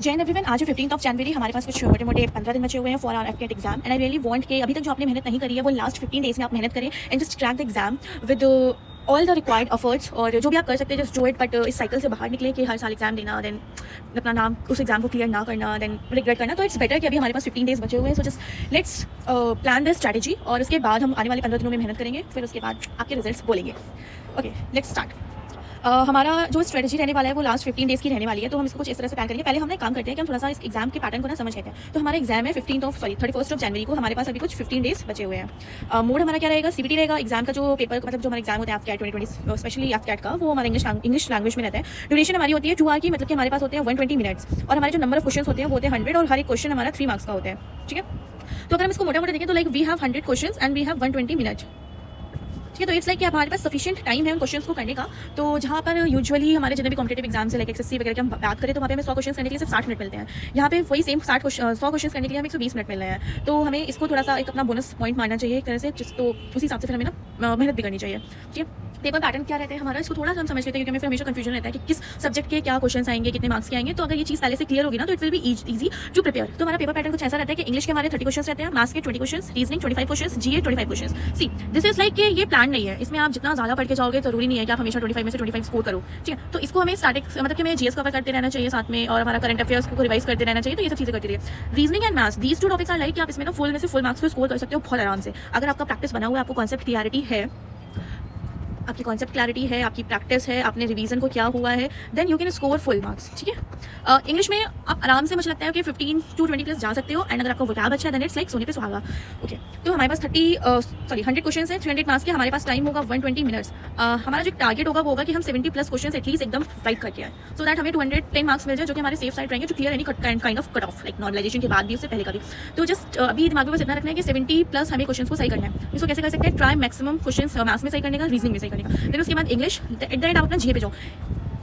जय हिंद एवरीवन। आज 15 जनवरी, हमारे पास कुछ मोटे मोटे 15 दिन बचे हुए हैं for our AFCAT exam. And I really want कि अभी तक जो आपने मेहनत नहीं करी है वो लास्ट 15 डेज में आप मेहनत करें and just crack the exam with all the required efforts. और जो भी आप कर सकते हैं जस्ट डू इट, बट इस साइकिल से बाहर निकले कि हर साल एग्जाम देना, देन अपना नाम उस एग्जाम को क्लियर ना करना, देन रिग्रेट करना। तो इट्स बेटर कि अभी हमारे पास 15 डेज बचे हुए हैं। So just let's plan this strategy और उसके बाद हम आने वाले 15 दिनों में मेहनत करेंगे, फिर उसके बाद आपके रिजल्ट्स बोलेंगे। Okay, let's start. हमारा जो स्ट्रेटजी रहने वाला है वो लास्ट 15 डेज़ की रहने वाली है। तो हम इसको कुछ इस तरह से प्लान करेंगे। पहले हम एक काम करते हैं कि हम थोड़ा सा इस एग्जाम के पैटर्न को ना समझ लेते हैं। तो हमारा एग्जाम है 31 जनवरी को। हमारे पास अभी कुछ 15 डेज़ बचे हुए हैं। मोड हमारा क्या रहेगा, सीबीटी रहेगा। एग्जाम का जो पेपर मतलब जो हमारा एग्जाम होता है एफकेट 2020 स्पेशली एफकेट का, वो हमारा इंग्लिश लैंग्वेज में रहता है। ड्यूरेशन हमारी होती है 2 आवर की, मतलब कि हमारे पास होते हैं 120 मिनट्स। और हमारे जो नंबर ऑफ क्वेश्चन होते हैं वो होते हैं 100 और हर एक क्वेश्चन हमारा 3 मार्क्स का होता है। ठीक है, तो अगर हम इसको मोटा मोटा देखें तो like we have 100 question and we have 120 minute. ठीक है, तो इट्स लाइक कि हमारे पास सफिशिएंट टाइम है उन क्वेश्चंस को करने का। तो जहाँ पर यूजुअली हमारे जितने भी कॉम्पिटेटिव एग्जाम से लाइक एसएससी वगैरह की हम बात करें तो वहाँ पे हमें 100 क्वेश्चन करने के लिए सिर्फ 60 मिनट मिलते हैं। यहाँ पे वही सेम 100 क्वेश्चन करने के लिए हमें 120 मिनट मिल रहे हैं। तो हमें इसको थोड़ा सा एक अपना बोनस पॉइंट मानना चाहिए एक तरह से, तो उसी हिसाब से फिर हमें ना मेहनत भी करनी चाहिए। ठीक है, पेपर पैटर्न क्या रहता है हमारा, इसको थोड़ा सा हम समझ लेते हैं क्योंकि हमें फिर हमेशा कंफ्यूजन रहता है कि किस सब्जेक्ट के क्या क्वेश्चन आएंगे, कितने मार्क्स के आएंगे। तो अगर ये चीज़ पहले से क्लियर होगी ना तो it will be easy to prepare. तो हमारा पेपर पैटर्न कुछ ऐसा रहता है कि इंग्लिश के हमारे 30 क्वेश्चन रहते हैं, मैथ्स के 20 question, reasoning 25 question, GA 25 question. See this is like कि ये प्लान नहीं है। इसमें आप जितना ज़्यादा पढ़ के जाओगे जरूरी नहीं है कि आप हमेशा 25 में से 25 स्कोर करो। ठीक है, तो इसको हमें स्टार्टिंग मतलब कि हमें जीएस कवर करते रहना चाहिए साथ में, और हमारा करंट अफेयर्स को रिवाइज करते रहना चाहिए। तो ये सब चीज़ें करती रहिए। Reasoning and maths, these 2 topics are like कि आप इसमें ना फुल में से फुल मार्क्स को स्कोर कर सकते हो बहुत आराम से। अगर आपका प्रैक्टिस बना हुआ है, आपको कॉन्सेप्ट क्लियरिटी है, आपकी कॉन्सेप्ट क्लैरिटी है, आपकी प्रैक्टिस है, आपने रिवीजन को क्या हुआ है, then you can score full marks. ठीक है, इंग्लिश में आप आराम से मुझे लगता है कि 15 to 20 प्लस जा सकते हो। एंड अगर आपका वोकैब अच्छा है देन इट्स लाइक सोने पे सुहागा। ओके, तो हमारे पास 100 क्वेश्चन है, 300 मार्क्स के। हमारे पास टाइम होगा 120 मिनट्स। हमारा जो टारगेट होगा वो होगा कि हम 70 प्लस क्वेश्चन एटलीस्ट एकदम राइट करके आए, सो दैट हमें 210 मार्क्स मिल जाए, जो कि हमारे सेफ साइड रहेंगे, जो clear any kind of cut off like normalisation के बाद भी, उससे पहले का भी। तो जस्ट अभी दिमाग में बस इतना रखना है कि 70 प्लस हमें क्वेश्चन को सही करना है। इसको कैसे कर सकते हैं, ट्राई मैक्सिमम क्वेश्चन मैथ्स में सही करने का, रीजनिंग में सही करने का। फिर उसके बाद इंग्लिश, एट द एंड आप अपना जीए पे जाओ।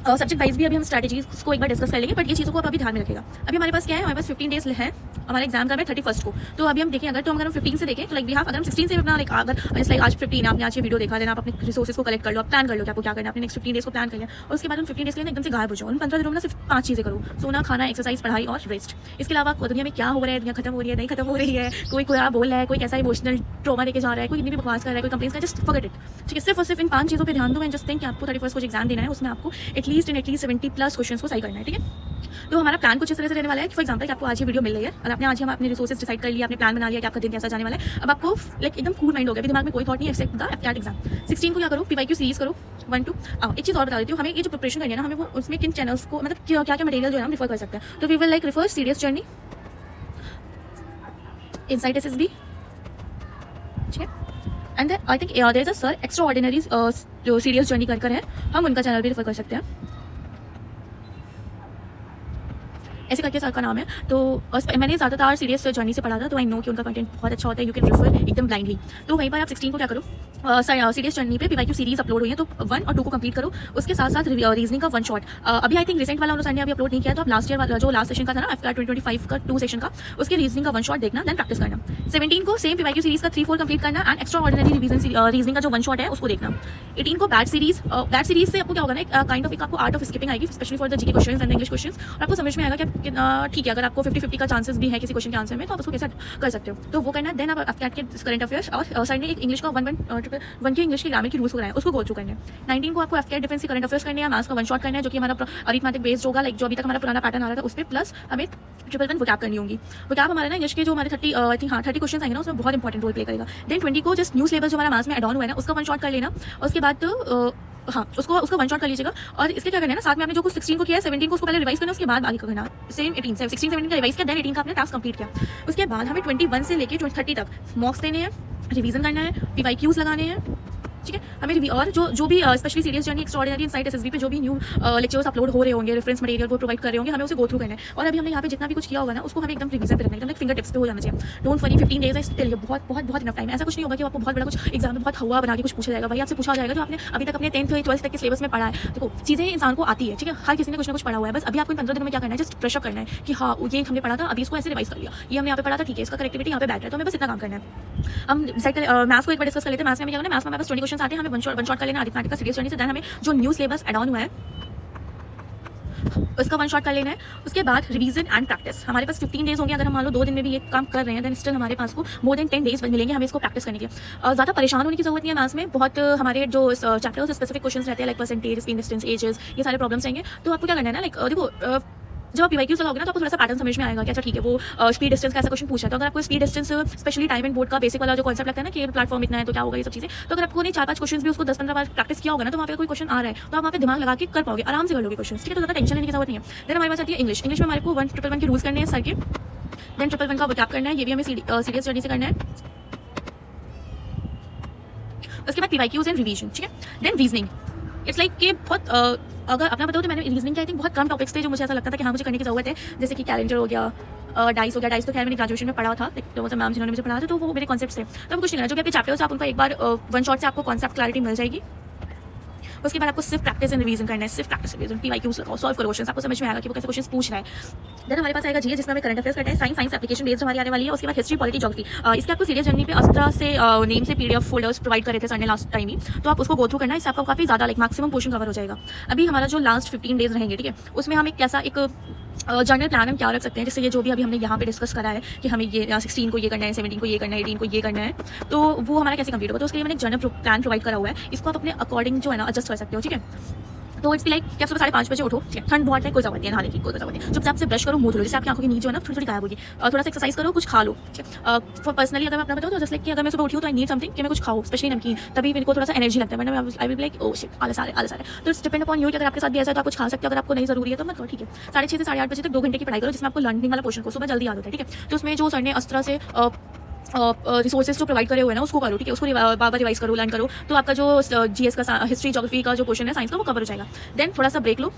सब्जेक्ट वाइज भी अभी हम स्ट्रैटेजीज को एक बार डिस्कस कर लेंगे, बट ये चीज़ों को आप अभी ध्यान में रखेगा। अभी हमारे पास क्या है, हमारे पास 15 डेज है। हमारा एग्जाम का है 31 को। तो अभी हम देखें अगर हम 15 से देखें तो लाइक वी हैव, अगर हम 16 से अपना लाइक अगर लाइक आज 15 आपने आज ये वीडियो देखा, देना आप अपने रिसोर्सेज को कलेक्ट कर लो, आप प्लान कर लो कि आपको क्या करना है, अपने नेक्स्ट 15 डेज को प्लान कर लिया। और उसके बाद हम 15 डेज के लिए एकदम से गायब हो जाओ। उन 15 दिनों में सिर्फ 5 चीज़ें करो, सोना, खाना, एक्सरसाइज, पढ़ाई और रेस्ट। इसके अलावा दुनिया में क्या हो रहा है, दुनिया खत्म हो रही है, नहीं खत्म हो रही है, कोई क्या बोल रहा है, कोई कैसा इमोशनल ट्रॉमा लेके जा रहा है, कोई कितनी भी बकवास कर रहा है, कोई कंप्लेंट्स कर, जस्ट फॉरगेट इट। ठीक है, सिर्फ और सिर्फ इन 5 चीज़ों पर ध्यान दो एंड जस्ट थिंक कि आपको 31 को जो एग्जाम देना है उसमें आपको एटलीस्ट 70 प्लस क्वेश्चन को सही करना है। ठीक है, तो हमारा प्लान कुछ इस तरह से रहने वाला है कि फॉर एग्जाम्पल कि आपको आज ये वीडियो मिल रही है और आपने आज हम अपने रिसोर्सेज डिसाइड कर लिया, आपने प्लान बना लिया कि आपका दिन कैसा जाने वाला है। अब आपको लाइक एकदम कूल माइंड हो गया, अभी दिमाग में कोई थॉट नहीं है एक्सेप्ट द एफकेट एग्जाम। 16 को क्या करो, पीवाईक्यू सीरीज करो 1 2। एक चीज़ और बता देती हूँ, हमें ये जो प्रिपरेशन करनी है ना, हमें वो उसमें किन चैनल्स को मतलब क्या क्या मटेरियल जो है हम रिफर कर सकते हैं। तो we will like refer serious journey, insight SSB, ठीक है, and I think there is a sir extraordinary जो सीरियस जर्नी कर है, हम उनका चैनल भी रिफर कर सकते हैं। ऐसे करके सर का नाम है। तो मैंने ज़्यादातर सीरियस जर्नी से पढ़ा था, तो आई नो कि उनका कंटेंट बहुत अच्छा होता है, यू कैन रिफर एकदम ब्लाइंडली। तो वहीं पर आप 16 को क्या करो, सीरियस जर्नी पे पीवाईक्यू सीरीज अपलोड हुई है, तो 1 और 2 को कंप्लीट करो। उसके साथ साथ रीजनिंग का 1 शॉट अभी आई थिंक रिसेंट वाला उन्होंने सर ने अभी अपलोड नहीं किया, तो आप लास्ट ईयर वाला जो लास्ट सेशन का था ना एफकेट 2025 का 2 सेशन का, उसके रीजनिंग का 1 शॉट देखना, देन प्रैक्टिस करना। 17 को सेम पीवाईक्यू सीरीज का 3-4 कंप्लीट करना एंड एक्स्ट्रा ऑर्डिनरी रीजनिंग का जो 1 शॉट है उसको देखना। 18 को बैट सीरीज से आपको क्या होगा ना, काइंड ऑफ एक आपको आर्ट ऑफ स्किपिंग आएगी, specially for the GK questions and English questions, और आपको समझ में आएगा कि ठीक है, अगर आपको 50-50 का चांसेस भी है किसी क्वेश्चन के आंसर में, तो आप उसको कैसे कर सकते हो, तो वो करना है। देन आप एफकेट के करंट अफेयर्स और सर ने एक इंग्लिश का 1 के इंग्लिश के ग्रामर की रूल्स कराए, उसको गो थ्रू करना है। 19 को आपको एफकेट डिफेंस के करंट अफेयर्स करने हैं, मैथ्स का 1 शॉट करना है, जो कि हमारा अरिथमेटिक बेस्ड होगा, लाइक जो अभी तक हमारा पुराना पैटर्न आ रहा था उस पर, प्लस हमें 1 वोकैब करनी होगी। वोकैब हमारा ना इंग्लिश के जो हमारे 30 क्वेश्चन आएंगे ना, उसमें बहुत इंपॉर्टेंट रोल प्ले करेगा। देन 20 को जस्ट न्यू सिलेबस जो हमारा मैथ्स में एड ऑन हुआ है ना, उसका 1 शॉट कर लेना। उसके बाद हाँ, उसको 1 शॉट कर लीजिएगा। और इसके क्या करना है ना, साथ में आपने जो कुछ 16 को किया है, 17 को उसको पहले रिवाइज करना, उसके बाद आगे का करना। सेम 16-17 का रिवाइज किया, देन 18 का आपने टास्क कंप्लीट किया। उसके बाद हमें 21 से लेके 30 तक मॉक्स देने हैं, रिवीजन करना है, पीवाईक्यूज लगाने हैं। ठीक है, हमें और जो भी specially serious journey, extraordinary, insight SSB पे जो भी न्यू लेक्चर्स अपलोड हो रहे होंगे, रेफरेंस मटेरियल वो प्रोवाइड कर रहे होंगे, हमें उसे गो थ्रू करना है। और अभी हमने यहाँ पे जितना भी कुछ किया होगा ना, उसको हमें एकदम रिवीजन पे रखना है, एकदम फिंगर टिप्स पे हो जाना चाहिए। डोंट वरी, 15 डेज है स्टिल, बहुत बहुत बहुत इनफ टाइम है। ऐसा कुछ नहीं होगा कि आपको बहुत बड़ा कुछ एग्जाम में बहुत हवा बना के कुछ पूछा जाएगा, वही आपसे पूछा जाएगा जो आपने अभी तक अपने 10th 12th तक के सिलेबस में पढ़ा है। देखो, चीज़ें इंसान को आती है, ठीक है, हर किसी ने कुछ ना कुछ पढ़ा हुआ है, बस अभी आपको इन 15 दिनों में क्या करना है, जस्ट ब्रश अप करना है कि हाँ ये हमने पढ़ा था, अभी इसको ऐसे रिवाइज कर लिया, ये हमने यहाँ पे पढ़ा था, ठीक है, इसका करेक्टिविटी यहाँ पे बैठ रहा है, तो हमें बस इतना काम करना है। हम मैथ्स को एक बार डिस्कस कर लेते हैं। मैथ्स में क्या करना है, मैथ्स में हमारे पास 20 क्वेश्चन आते हैं, हमें 1 शॉट कर लेना अरिथमेटिक का सीरियस जर्नी से। देन हमें जो न्यू सिलेबस एड ऑन हुआ है उसका वन शॉट कर लेना है। उसके बाद रिवीजन एंड प्रैक्टिस। हमारे पास 15 डेज होंगे। अगर हम मान लो 2 दिन में भी ये काम कर रहे हैं देन स्टिल हमारे पास को मोर देन 10 डेज मिलेंगे हमें इसको प्रैक्टिस करने के लिए। ज़्यादा परेशान होने की जरूरत नहीं है मैथ्स में। बहुत हमारे जो चैप्टर्स स्पेसिफिक क्वेश्चन रहते हैं like percentage, speed, distance, ages, ये सारे प्रॉब्लम्स रहेंगे। तो आपको क्या करना है ना, लाइक देखो जब आप पीवाईक्यूज लगाओगे ना तो आपको थोड़ा सा पैटर्न समझ में आएगा कि अच्छा ठीक है वो स्पीड डिस्टेंस का ऐसा क्वेश्चन पूछा है। तो अगर आपको speed distance specially time and board का बेसिक वाला जो कॉन्सेप्ट लगता है ना कि प्लेटफॉर्म इतना है तो क्या होगा ये सब चीज़ें, तो अगर आपको नहीं 4-5 क्वेश्चन भी उसको 10-15 बार प्रैक्टिस किया होगा ना तो वहाँ पे कोई क्वेश्चन आ रहा है तो आप वहाँ पे दिमाग लगा के कर पाओगे, आराम से कर लोगे क्वेश्चन, ठीक है। तो ज़्यादा टेंशन लेने की जरूरत नहीं है। देन हमारे पास आती है इंग्लिश। इंग्लिश में हमारे को 111 के रूल्स करने हैं सर के। देन 111 का वोकैब करना है, ये भी हमें सीरियस स्टडी से करना है। उसके बाद पीवाईक्यूज एंड रिवीजन, ठीक है। देन रीजनिंग, इट्स लाइक कि बहुत अगर अपना बताओ तो मैंने रीजनिंग के आई थिंक बहुत कम टॉपिक्स थे जो मुझे ऐसा लगता था कि हाँ मुझे करने की जरूरत है, जैसे कि कैलेंडर हो गया, डाइस हो गया। डाइस तो खैर मैंने ग्रेजुएशन में पढ़ा था, तो मैम जिन्होंने मुझे पढ़ा था तो वो मेरे कॉन्सेप्ट से, तो कुछ नहीं करना। जो भी आपके चैप्टर्स आप उनको एक बार वन शॉट से आपको कॉन्सेप्ट क्लैरिटी मिल जाएगी। उसके बाद आपको सिर्फ प्रैक्टिस एंड रिवीजन करना है, सिर्फ प्रैक्टिस रिवीजन। पीवाईक्यूज लगाओ, सॉल्व करो क्वेश्चंस, आपको समझ में आएगा कि वो कैसे क्वेश्चन पूछ रहा है। देन हमारे पास आएगा जीएस जिसमें हमें करंट अफेयर्स करना है। साइंस एप्लीकेशन बेस्ड हमारी आने वाली है। उसके बाद हिस्ट्री, पॉलिटी, ज्योग्राफी। इसके आपको सीरियस जर्नी पे अस्त्रा से नेम से पीडीएफ फोल्डर्स प्रोवाइड करे थे सर ने लास्ट टाइम ही, तो आप उसको गो थ्रू करना है। इससे आपको काफी ज्यादा लाइक मैक्सिमम पोर्शन कवर हो जाएगा। अभी हमारा जो लास्ट 15 डेज रहेंगे, ठीक है, उसमें हम एक कैसा एक जर्नल प्लान हम क्या रख सकते हैं, जैसे ये जो भी अभी हमने यहाँ पे डिस्कस करा है कि हमें ये 16 को ये करना है, 17 को ये करना है, 18 को ये करना है, तो वो हमारा कैसे कंप्लीट होगा। तो उसके लिए मैंने एक जर्नल प्लान प्रोवाइड करा हुआ है। इसको आप अपने अकॉर्डिंग जो है ना एडजस्ट कर सकते हो, ठीक है। तो इट्स लाइक कि आप सुबह 5:30 बजे उठो, ठीक है, ठंड बहुत है, कोई जरूरत नहीं है नहाने की, कोई जरूरत नहीं, चुपचाप से ब्रश करो, मुंह धो लो, जैसे आपकी आंखों की नीचे है ना थोड़ी थोड़ी गायब होगी। थोड़ा सा एक्सरसाइज करो, कुछ खा लो, ठीक है। पर्सनली अगर मैं अपना बताऊँ तो जैसे कि अगर मैं सुबह उठी हूँ तो आई नीड समथिंग कि मैं कुछ खाऊँ, स्पेशली नमकीन, तभी मेरे को थोड़ा सा एनर्जी लगता है। मैंने I will be like oh shit आलस आ रहा है। तो इट्स डिपेंड अपॉन यू कि अगर आपके साथ भी ऐसा है तो आप कुछ खा सकते हो, अगर आपको नहीं जरूरी है तो मत करो, ठीक है। 6:30 से 8:30 बजे तक 2 घंटे की पढ़ाई करो, जिसमें आपको लर्निंग वाला पोर्शन को सुबह जल्दी याद होता है, ठीक है। तो उसमें जो सर ने अस्त्रा से रिसोर्सेज जो प्रोवाइड करे हुए हैं ना उसको करो, ठीक है, उसको बार रिवाइज करो, लर्न करो, तो आपका जो जीएस का हिस्ट्री, ज्योग्राफी का जो पोर्शन है साइंस का वो कवर हो जाएगा। देन थोड़ा सा ब्रेक लो,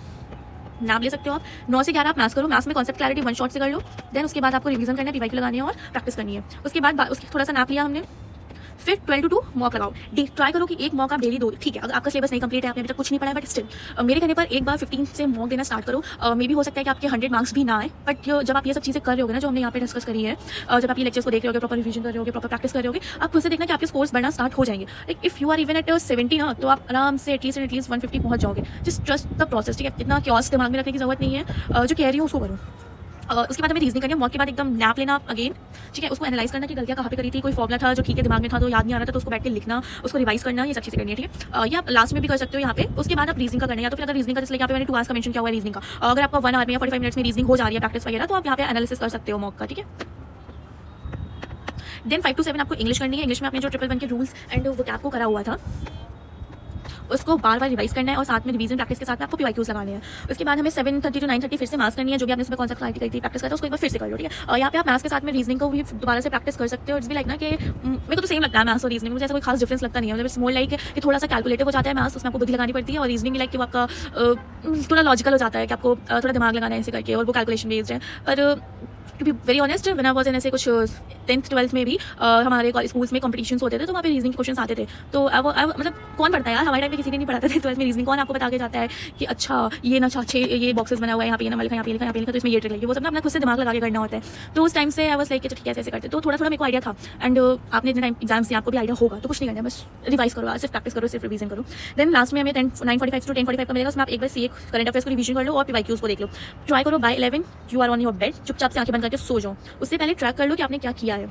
नाम ले सकते हो आप। 9 से 11 आप मैथ्स करो, मैथ्स में कॉन्सेप्ट क्लैरिटी वन शॉट से कर लो। देन उसके बाद आपको रिवीजन करना है, पीवाईक्यू लगानी है और प्रैक्टिस करनी है। उसके बाद उसकी थोड़ा सा नाप लिया हमने, फिर 12 to 2 मॉक लगाओ। ट्राई करो कि एक मॉक आप डेली दो, ठीक है। अगर आपका सिलेबस नहीं कंप्लीट है, आपने अभी तक कुछ नहीं पढ़ा है, बट स्टिल मेरे कहने पर एक बार 15 से मॉक देना स्टार्ट करो। मे भी हो सकता है कि आपके 100 मार्क्स भी ना आए, बट जब आप ये सब चीज़ें कर रहे होगे ना जो हमने यहाँ पे डिस्कस करी है, जब आप ये लेक्चर्स को देख रहे होगे, प्रॉपर रिवीजन कर रहे होगे, प्रॉपर प्रैक्टिस कर रहे होगे, आप खुद से देखना कि आपके स्कोर्स बढ़ना स्टार्ट हो जाएंगे। Like if you are even at 70 ना तो आप आराम से एटलीस्ट 150 पहुंच जाओगे। जस्ट ट्रस्ट द प्रोसेस, ठीक है। इतना क्योस दिमाग में रखने की जरूरत नहीं है, जो कह रही हूँ उसको करो। उसके बाद हमें रीजनिंग करनी है। मॉक के बाद एकदम नैप लेना अगेन, ठीक है। उसको एनालाइज करना कि गलतियाँ कहाँ पे करी थी, कोई फॉर्मुला था जो ठीक है दिमाग में था तो याद नहीं आ रहा था तो उसको बैठ के लिखना, उसको रिवाइज करना, ये सब चीज़ें करनी है, ठीक है। ये आप लास्ट में भी कर सकते हो यहाँ पे। उसके बाद आप रीजनिंग का करना है, या तो फिर अगर रीजनिंग का जैसे यहाँ पे मैंने 2 आवर्स का मेंशन किया हुआ है रीजनिंग का, अगर आपका 1 आवर में या 45 मिनट्स में रीजनिंग हो जा रही है प्रैक्टिस वगैरह, तो आप यहाँ पे एनालिसिस कर सकते हो मॉक का, ठीक है। देन 5 to 7 आपको इंग्लिश करनी है। इंग्लिश में आपने जो 111 के रूल्स एंड वोकैब को करा हुआ था उसको बार बार रिवाइज करना है और साथ में रिवीजन प्रैक्टिस के साथ में आपको पीवाईक्यूज लगाने हैं। उसके बाद हमें 7:30 to 9:30 फिर से मैथ्स करनी है, जो भी आपने उसमें कॉन्सेप्ट क्लैरिटी करी थी प्रैक्टिस करता है उसको एक बार फिर से कर लो, ठीक है। यहाँ पे आप मैथ्स के साथ में रीजनिंग को भी दोबारा से प्रैक्टिस कर सकते हो। इट्स भी लाइक ना कि मेरे को तो सेम लगता है मैथ्स और रीजनिंग, मुझे ऐसा कोई खास डिफरेंस लगता नहीं है। मतलब इट्स मोर लाइक कि थोड़ा सा कैलकुलेटिव हो जाता है मैथ्स, उसमें आपको बुद्धि लगानी पड़ती है, और रीजनिंग लाइक कि आपका थोड़ा लॉजिकल हो जाता है कि आपको थोड़ा दिमाग लगाना है ऐसे करके, और वो कैलकुलेशन बेस्ड है। पर to be very honest when I was in ऐसे कुछ 10th 12th में भी हमारे स्कूल्स में कॉम्पिटिशन्स होते थे तो वहाँ पे रीजनिंग के क्वेश्चन आते थे। तो मतलब कौन पढ़ता है यार, हमारे टाइम में किसी ने नहीं पढ़ाता था 12th में रीजनिंग। कौन आपको बता के जाता है कि अच्छा ये ना 6 ये बॉक्सेस बना हुआ है, यहाँ पे नंबर लिखा, यहाँ पे लिखा, यहाँ पे लिखा, तो इसमें ये ट्रिक लगी, वो सब ना अपना खुद से दिमाग लगा के करना होता है। तो उस टाइम से आई वाज लाइक ठीक है ऐसे करते, तो थोड़ा थोड़ा मेरे को आइडिया था। एंड आपने इतने टाइम एग्जाम्स दिए, आपको भी आइडिया होगा, तो कुछ नहीं करना, बस रिवाइज करो, सिर्फ प्रैक्टिस करो, सिर्फ रिवीजन करो। देन लास्ट में हमें 9:45 to 10:45 का मिलेगा, उसमें आप एक बार सीए करंट अफेयर्स को रिवीजन कर लो और पीवाईक्यूज को देख लो। ट्राई करो by 11 you are on your bed, चुपचाप से आंखें बंद करके सो जाओ। उससे पहले ट्रैक कर लो कि आपने क्या किया है।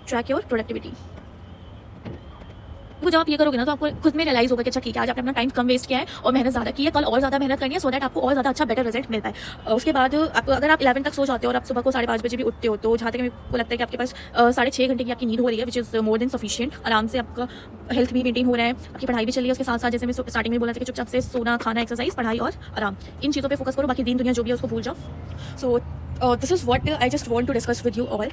Track your productivity. वो जब आप ये करोगे ना तो आपको खुद में रियलाइज होगा कि अच्छा ठीक है आज आपने अपना टाइम कम वेस्ट किया है और मेहनत ज़्यादा की है, कल और ज़्यादा मेहनत करनी है, सो दैट आपको और ज़्यादा अच्छा बेटर रिजल्ट मिलता है। उसके बाद आपको अगर आप 11 तक सो जाते हो और आप सुबह को 5:30 बजे भी उठते हो, तो जहाँ तक मेरे को लगता है कि आपके पास 6.5 घंटे की आपकी नींद हो रही है, which is more than sufficient. आराम से आपका हेल्थ भी मेंटेन हो रहा है, आपकी पढ़ाई भी चल रही है, उसके साथ साथ जैसे मैं स्टार्टिंग में बोला था कि चुपचाप से सोना, खाना, एक्सरसाइज, पढ़ाई और आराम, इन चीज़ों पर फोकस करो, बाकी दिन दुनिया जो भी है उसको भूल जाओ। So this is what I just want to discuss with you all.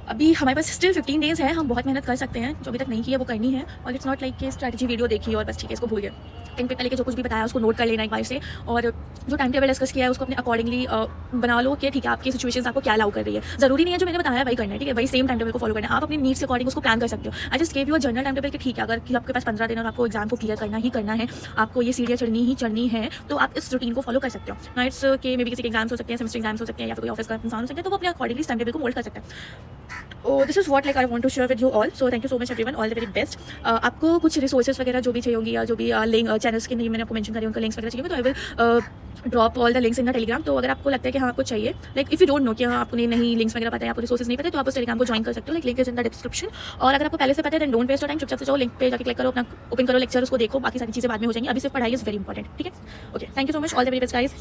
अभी हमारे पास स्टिल 15 डेज है, हम बहुत मेहनत कर सकते हैं, जो अभी तक नहीं की है वो करनी है। और इट्स नॉट लाइक कि स्ट्रैटेजी वीडियो देखी और बस ठीक है इसको भूल गए। इन पे पहले के जो कुछ भी बताया उसको नोट कर लेना एक बार से, और जो टाइम टेबल डिस्कस किया है उसको अपने अकॉर्डिंगली बना लो कि ठीक है आपकी सिचुएशन आपको क्या अलाउ कर रही है। जरूरी नहीं है जो मैंने बताया वही करना है, ठीक है, वही सेम टाइम टेबल को फॉलो करना है। आप अपनी नीड्स के अकॉर्डिंग उसको प्लान कर सकते हो। I just give you a general time table कि ठीक है अगर कि आपके पास 15 दिन और आपको एग्जाम को क्लियर करना ही करना है, आपको ये सीढ़ियाँ चढ़नी ही चढ़नी है, तो आप इस रूटीन को फॉलो कर सकते हो। नाइट्स के मे भी किसी के एग्जाम्स हो सकते हैं, सेमेस्टर एग्जाम्स हो सकते हैं, या फिर कोई ऑफिस का इंसान हो सकता है, तो वो अपने अकॉर्डिंगली टाइम टेबल को मोल्ड कर सकता है। This is what like I want to share with you all. So thank you so much everyone, all the very best. आपको कुछ रिसोर्सेज वगैरह जो भी चाहिए होंगी या जो भी लिंक चैनल्स के नहीं मैंने आपको मेंशन करी उनका लिंक्स वगैरह चाहिए, तो I will drop all the links in the Telegram. तो अगर आपको लगता है कि हाँ आपको चाहिए, like if you don't know कि हाँ आपको नहीं लिंक्स वगैरह पता है, आपको रिसोर्सेज नहीं पता है, तो आप उस टेलीग्राम को ज्वाइन कर सकते हो। Like link is in the description. और अगर आपको पहले से पता है then don't waste your time, चुपचाप से जाओ लिंक पे जाके क्लिक करो, अपना ओपन करो लेक्चर, उसको देखो, बाकी सारी चीज़ें बाद में हो जाएंगी, अभी सिर्फ पढ़ाई इज वेरी इंपॉर्टेंट। ठीक है, okay, thank you so much, all the very best guys.